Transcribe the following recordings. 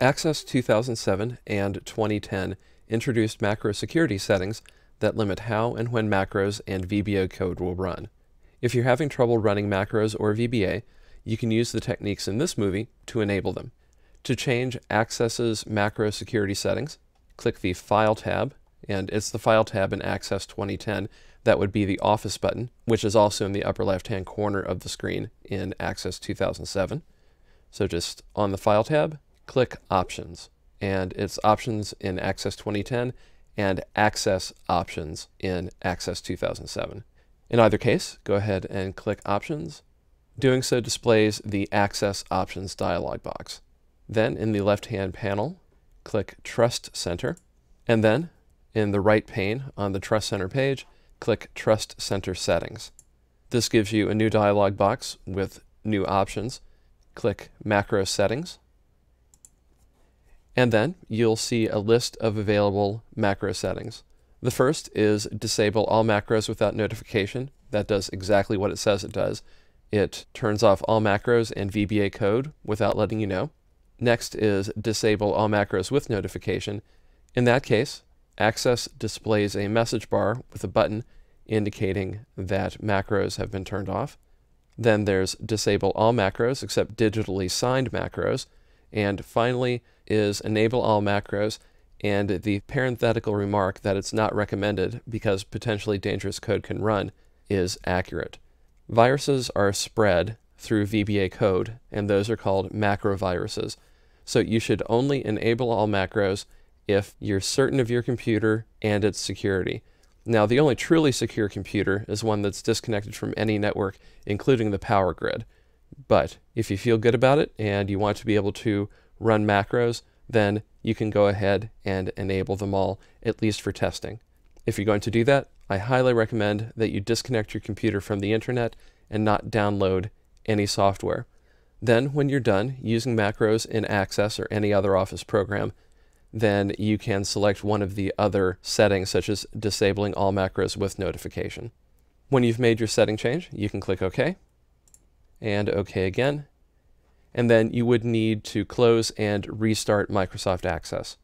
Access 2007 and 2010 introduced macro security settings that limit how and when macros and VBA code will run. If you're having trouble running macros or VBA, you can use the techniques in this movie to enable them. To change Access's macro security settings, click the File tab, and it's the File tab in Access 2010. That would be the Office button, which is also in the upper left-hand corner of the screen in Access 2007. So just on the File tab, click Options, and it's Options in Access 2010 and Access Options in Access 2007. In either case, go ahead and click Options. Doing so displays the Access Options dialog box. Then in the left-hand panel, click Trust Center, and then in the right pane on the Trust Center page, click Trust Center Settings. This gives you a new dialog box with new options. Click Macro Settings, and then you'll see a list of available macro settings. The first is Disable all macros without notification. That does exactly what it says it does. It turns off all macros and VBA code without letting you know. Next is Disable all macros with notification. In that case, Access displays a message bar with a button indicating that macros have been turned off. Then there's Disable all macros except digitally signed macros. And finally is Enable all macros and the parenthetical remark that it's not recommended because potentially dangerous code can run is accurate. Viruses are spread through VBA code, and those are called macro viruses. So you should only enable all macros if you're certain of your computer and its security. Now, the only truly secure computer is one that's disconnected from any network, including the power grid. But if you feel good about it and you want to be able to run macros, then you can go ahead and enable them all, at least for testing. If you're going to do that, I highly recommend that you disconnect your computer from the internet and not download any software. Then when you're done using macros in Access or any other Office program, then you can select one of the other settings, such as disabling all macros with notification. When you've made your setting change, you can click OK, and OK again, and then you would need to close and restart Microsoft Access.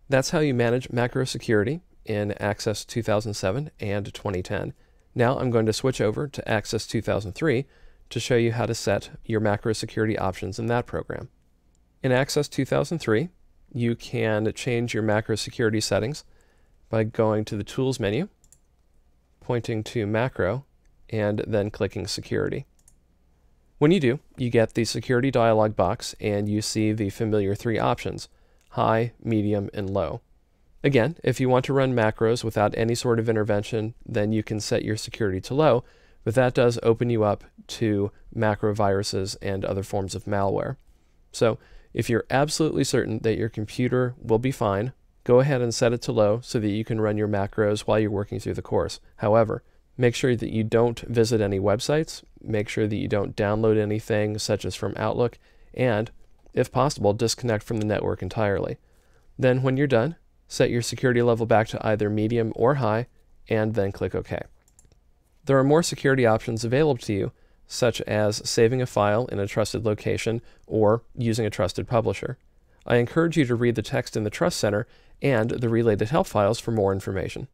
That's how you manage macro security in Access 2007 and 2010. Now I'm going to switch over to Access 2003 to show you how to set your macro security options in that program. In Access 2003, you can change your macro security settings by going to the Tools menu, pointing to Macro, and then clicking Security. When you do, you get the Security dialog box and you see the familiar three options: High, Medium, and Low. Again, if you want to run macros without any sort of intervention, then you can set your security to Low, but that does open you up to macro viruses and other forms of malware. So if you're absolutely certain that your computer will be fine, go ahead and set it to Low so that you can run your macros while you're working through the course. However, make sure that you don't visit any websites, make sure that you don't download anything such as from Outlook, and, if possible, disconnect from the network entirely. Then when you're done, set your security level back to either medium or high, and then click OK. There are more security options available to you, such as saving a file in a trusted location or using a trusted publisher. I encourage you to read the text in the Trust Center and the related help files for more information.